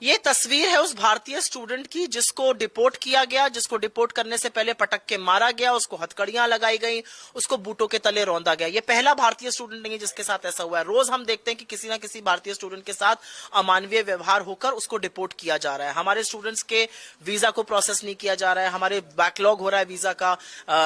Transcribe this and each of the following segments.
ये तस्वीर है उस भारतीय स्टूडेंट की जिसको डिपोर्ट किया गया, जिसको डिपोर्ट करने से पहले पटक के मारा गया, उसको हथकड़ियां लगाई गई, उसको बूटों के तले रौंदा गया। ये पहला भारतीय स्टूडेंट नहीं है जिसके साथ ऐसा हुआ है। रोज हम देखते हैं कि किसी ना किसी भारतीय स्टूडेंट के साथ अमानवीय व्यवहार होकर उसको डिपोर्ट किया जा रहा है। हमारे स्टूडेंट्स के वीजा को प्रोसेस नहीं किया जा रहा है, हमारे बैकलॉग हो रहा है वीजा का,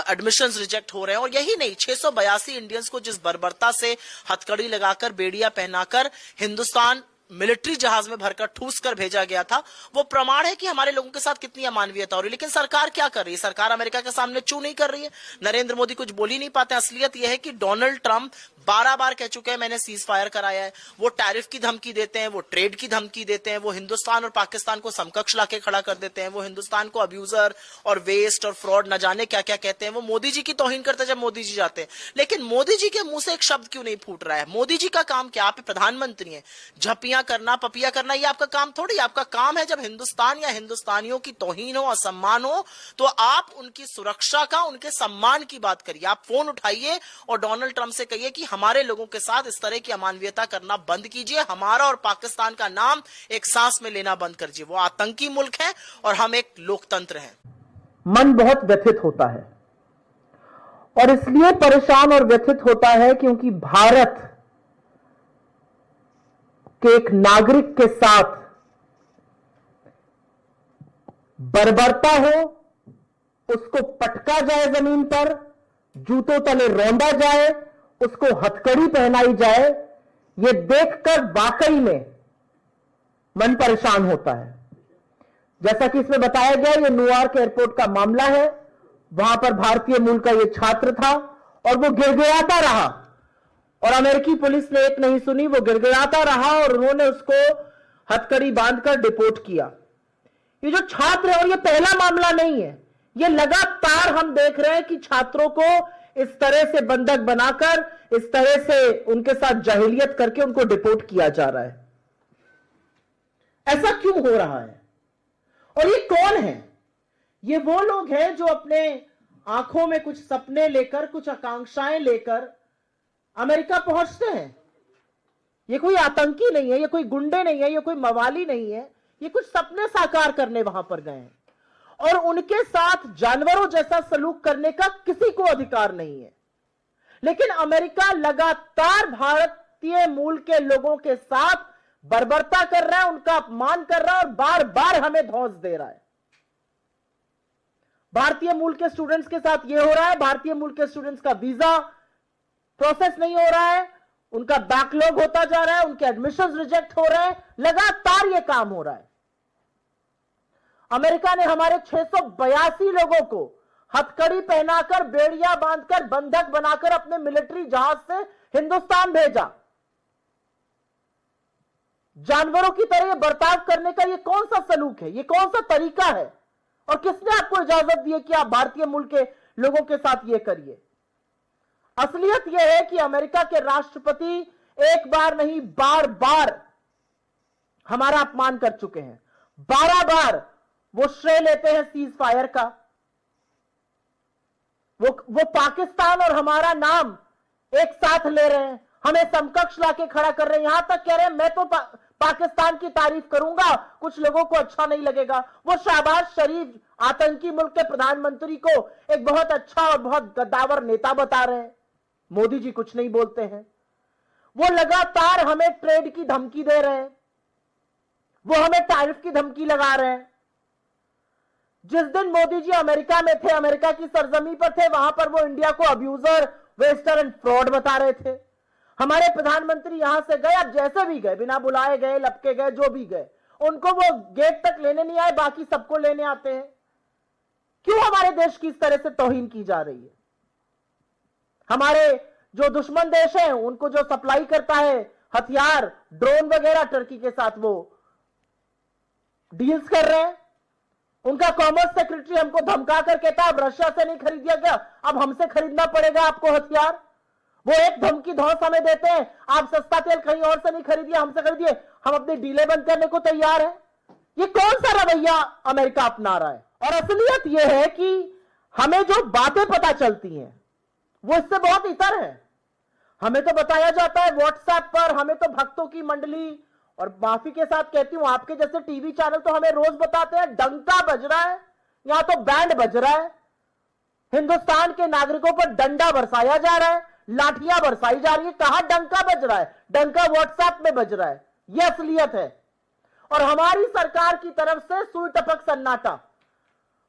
एडमिशंस रिजेक्ट हो रहे हैं। और यही नहीं, 682 इंडियंस को जिस बर्बरता से हथकड़ी लगाकर, बेड़िया पहनाकर हिंदुस्तान मिलिट्री जहाज में भरकर ठूस कर भेजा गया था, वो प्रमाण है कि हमारे लोगों के साथ कितनी अमानवीयता हो रही है। लेकिन सरकार क्या कर रही है? सरकार अमेरिका के सामने चू नहीं कर रही है। नरेंद्र मोदी कुछ बोल ही नहीं पाते। असलियत यह है कि डोनाल्ड ट्रंप 12 बार कह चुके हैं मैंने सीज फायर कराया है। वो टैरिफ की धमकी देते हैं, वो ट्रेड की धमकी देते हैं, वो हिंदुस्तान और पाकिस्तान को समकक्ष लाके खड़ा कर देते हैं, वो हिंदुस्तान को अब्यूजर और वेस्ट और फ्रॉड न जाने क्या क्या कहते हैं। वो मोदी जी की तौहीन करते हैं जब मोदी जी जाते हैं। लेकिन मोदी जी के मुंह से एक शब्द क्यों नहीं फूट रहा है? मोदी जी का काम क्या? आप प्रधानमंत्री हैं, झपियां करना, पपिया करना ये आपका काम थोड़ी। आपका काम है जब हिंदुस्तान या हिंदुस्तानियों की तौहीन हो, असम्मान हो, तो आप उनकी सुरक्षा का, उनके सम्मान की बात करिए। आप फोन उठाइए और डोनाल्ड ट्रंप से कहिए कि हमारे लोगों के साथ इस तरह की अमानवीयता करना बंद कीजिए, हमारा और पाकिस्तान का नाम एक सांस में लेना बंद करिए। वो आतंकी मुल्क है और हम एक लोकतंत्र हैं। मन बहुत व्यथित होता है और इसलिए परेशान और व्यथित होता है क्योंकि भारत के एक नागरिक के साथ बर्बरता हो, उसको पटका जाए, जमीन पर जूतों तले रौंदा जाए, उसको हथकड़ी पहनाई जाए, यह देखकर वाकई में मन परेशान होता है। जैसा कि इसमें बताया गया, यह न्यूयॉर्क एयरपोर्ट का मामला है। वहां पर भारतीय मूल का यह छात्र था और वो गिड़गिड़ाता रहा और अमेरिकी पुलिस ने एक नहीं सुनी, वो गिड़गिड़ाता रहा और उन्होंने उसको हथकड़ी बांधकर डिपोर्ट किया। ये जो छात्र है, और ये पहला मामला नहीं है, ये लगातार हम देख रहे हैं कि छात्रों को इस तरह से बंधक बनाकर, इस तरह से उनके साथ जाहिलियत करके उनको डिपोर्ट किया जा रहा है। ऐसा क्यों हो रहा है? और ये कौन है? ये वो लोग हैं जो अपने आंखों में कुछ सपने लेकर, कुछ आकांक्षाएं लेकर अमेरिका पहुंचते हैं। ये कोई आतंकी नहीं है, ये कोई गुंडे नहीं है, ये कोई मवाली नहीं है, ये कुछ सपने साकार करने वहां पर गए हैं। और उनके साथ जानवरों जैसा सलूक करने का किसी को अधिकार नहीं है। लेकिन अमेरिका लगातार भारतीय मूल के लोगों के साथ बर्बरता कर रहा है, उनका अपमान कर रहा है और बार बार हमें धौंस दे रहा है। भारतीय मूल के स्टूडेंट्स के साथ यह हो रहा है। भारतीय मूल के स्टूडेंट्स का वीजा प्रोसेस नहीं हो रहा है, उनका बैकलॉग होता जा रहा है, उनके एडमिशंस रिजेक्ट हो रहे हैं, लगातार यह काम हो रहा है। अमेरिका ने हमारे 682 लोगों को हथकड़ी पहनाकर, बेड़िया बांधकर, बंधक बनाकर अपने मिलिट्री जहाज से हिंदुस्तान भेजा। जानवरों की तरह बर्ताव करने का यह कौन सा सलूक है? यह कौन सा तरीका है? और किसने आपको इजाजत दी है कि आप भारतीय मूल के लोगों के साथ यह करिए? असलियत यह है कि अमेरिका के राष्ट्रपति एक बार नहीं, बार बार हमारा अपमान कर चुके हैं। 12 बार वो श्रेय लेते हैं सीज फायर का। वो पाकिस्तान और हमारा नाम एक साथ ले रहे हैं, हमें समकक्ष लाके खड़ा कर रहे हैं। यहां तक कह रहे हैं मैं तो पाकिस्तान की तारीफ करूंगा, कुछ लोगों को अच्छा नहीं लगेगा। वो शहबाज शरीफ आतंकी मुल्क के प्रधानमंत्री को एक बहुत अच्छा और बहुत गद्दावर नेता बता रहे हैं। मोदी जी कुछ नहीं बोलते हैं। वो लगातार हमें ट्रेड की धमकी दे रहे हैं, वो हमें टैरिफ की धमकी लगा रहे हैं। जिस दिन मोदी जी अमेरिका में थे, अमेरिका की सरजमी पर थे, वहां पर वो इंडिया को अब्यूजर, वेस्टर एंड फ्रॉड बता रहे थे। हमारे प्रधानमंत्री यहां से गए, अब जैसे भी गए, बिना बुलाए गए, लपके गए, जो भी गए, उनको वो गेट तक लेने नहीं आए, बाकी सबको लेने आते हैं। क्यों हमारे देश की इस तरह से तौहीन की जा रही है? हमारे जो दुश्मन देश है, उनको जो सप्लाई करता है हथियार, ड्रोन वगैरह, टर्की के साथ वो डील्स कर रहे हैं। उनका कॉमर्स सेक्रेटरी हमको धमका कर कहता है अब रशिया से नहीं खरीदिया गया, अब हमसे खरीदना पड़ेगा आपको हथियार। वो एक धमकी धौंस हमें देते हैं, आप सस्ता तेल कहीं और से नहीं खरीदिए, हमसे खरीदिए, हम अपनी डीलें बंद करने को तैयार है। ये कौन सा रवैया अमेरिका अपना रहा है? और असलियत यह है कि हमें जो बातें पता चलती हैं वो इससे बहुत इतर है। हमें तो बताया जाता है व्हाट्सएप पर, हमें तो भक्तों की मंडली और माफी के साथ कहती हूं, आपके जैसे टीवी चैनल तो हमें रोज बताते हैं डंका बज रहा है, यहां तो बैंड बज रहा है, हिंदुस्तान के नागरिकों पर डंडा बरसाया जा रहा है, लाठियां बरसाई जा रही है। कहां डंका बज रहा है? डंका व्हाट्सएप में बज रहा है। यह असलियत है। और हमारी सरकार की तरफ से सुई टपक सन्नाटा।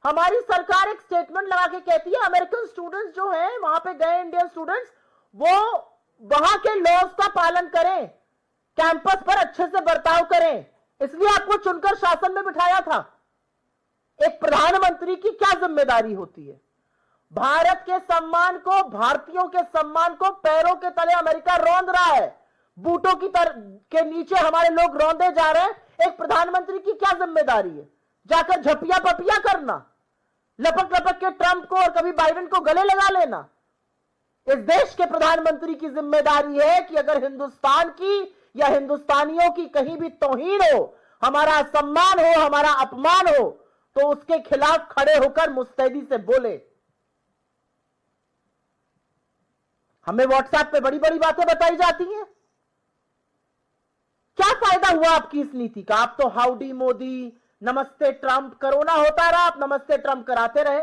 हमारी सरकार एक स्टेटमेंट लगा के कहती है अमेरिकन स्टूडेंट्स जो हैं वहां पे गए इंडियन स्टूडेंट्स, वो वहां के लॉज का पालन करें, कैंपस पर अच्छे से बर्ताव करें, इसलिए आपको चुनकर शासन में बिठाया था। एक प्रधानमंत्री की क्या जिम्मेदारी होती है? भारत के सम्मान को, भारतीयों के सम्मान को पैरों के तले अमेरिका रौंद रहा है। बूटों की के नीचे हमारे लोग रौंदे जा रहे हैं। एक प्रधानमंत्री की क्या जिम्मेदारी है? जाकर झपिया पपिया करना, लपक लपक के ट्रंप को और कभी बाइडेन को गले लगा लेना। इस देश के प्रधानमंत्री की जिम्मेदारी है कि अगर हिंदुस्तान की या हिंदुस्तानियों की कहीं भी तौहीन हो, हमारा असम्मान हो, हमारा अपमान हो, तो उसके खिलाफ खड़े होकर मुस्तैदी से बोले। हमें व्हाट्सएप पे बड़ी बड़ी बातें बताई जाती हैं। क्या फायदा हुआ आपकी इस नीति का? आप तो हाउडी मोदी, नमस्ते ट्रंप, कोरोना होता रहा, आप नमस्ते ट्रंप कराते रहे,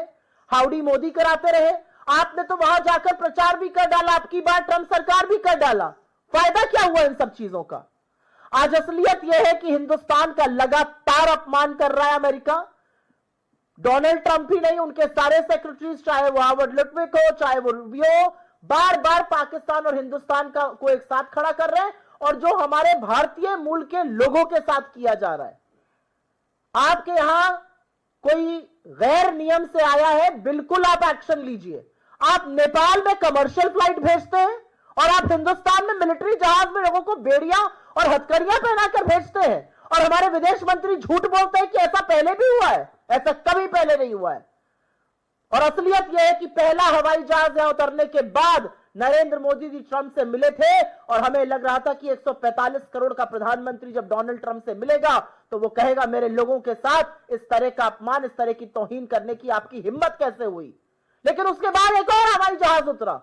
हाउडी मोदी कराते रहे। आपने तो वहां जाकर प्रचार भी कर डाला, आपकी बार ट्रंप सरकार भी कर डाला। फायदा क्या हुआ इन सब चीजों का? आज असलियत यह है कि हिंदुस्तान का लगातार अपमान कर रहा है अमेरिका। डोनाल्ड ट्रंप ही नहीं, उनके सारे सेक्रेटरीज, चाहे वो हार्वर्ड लुटविक हो, चाहे वो रूबियो, बार बार पाकिस्तान और हिंदुस्तान को एक साथ खड़ा कर रहे हैं, और जो हमारे भारतीय मूल के लोगों के साथ किया जा रहा है। आपके यहां कोई गैर नियम से आया है, बिल्कुल आप एक्शन लीजिए। आप नेपाल में कमर्शियल फ्लाइट भेजते हैं और आप हिंदुस्तान में मिलिट्री जहाज में लोगों को बेड़ियां और हथकड़ियां पहनाकर भेजते हैं, और हमारे विदेश मंत्री झूठ बोलते हैं कि ऐसा पहले भी हुआ है। ऐसा कभी पहले नहीं हुआ है। और असलियत यह है कि पहला हवाई जहाज यहां उतरने के बाद नरेंद्र मोदी जी ट्रंप से मिले थे, और हमें लग रहा था कि 145 करोड़ का प्रधानमंत्री जब डोनाल्ड ट्रंप से मिलेगा तो वो कहेगा मेरे लोगों के साथ इस तरह का अपमान, इस तरह की तौहीन करने की आपकी हिम्मत कैसे हुई। लेकिन उसके बाद एक और हवाई जहाज उतरा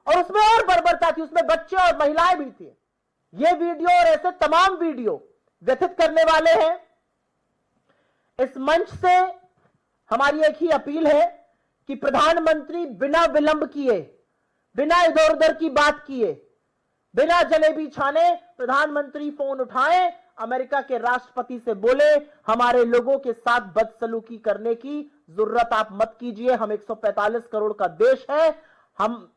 और उसमें और बर्बरता थी, उसमें बच्चे और महिलाएं भी थी। ये वीडियो और ऐसे तमाम वीडियो व्यथित करने वाले हैं। इस मंच से हमारी एक ही अपील है कि प्रधानमंत्री बिना विलंब किए, बिना इधर उधर की बात किए, बिना जलेबी छाने प्रधानमंत्री फोन उठाएं, अमेरिका के राष्ट्रपति से बोले हमारे लोगों के साथ बदसलूकी करने की जरूरत आप मत कीजिए। हम 145 करोड़ का देश है, हम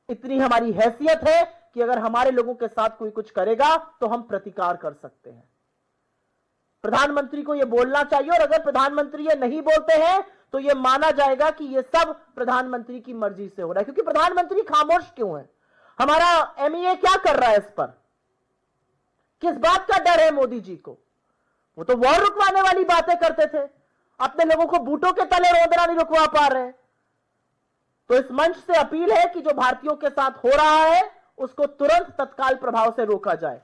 इतनी हमारी हैसियत है कि अगर हमारे लोगों के साथ कोई कुछ करेगा तो हम प्रतिकार कर सकते हैं। प्रधानमंत्री को यह बोलना चाहिए, और अगर प्रधानमंत्री ये नहीं बोलते हैं तो यह माना जाएगा कि यह सब प्रधानमंत्री की मर्जी से हो रहा है। क्योंकि प्रधानमंत्री खामोश क्यों है? हमारा एमईए क्या कर रहा है इस पर? किस बात का डर है मोदी जी को? वो तो वॉर रुकवाने वाली बातें करते थे, अपने लोगों को बूटों के तले रोंदना नहीं रुकवा पा रहे। तो इस मंच से अपील है कि जो भारतीयों के साथ हो रहा है उसको तुरंत तत्काल प्रभाव से रोका जाए।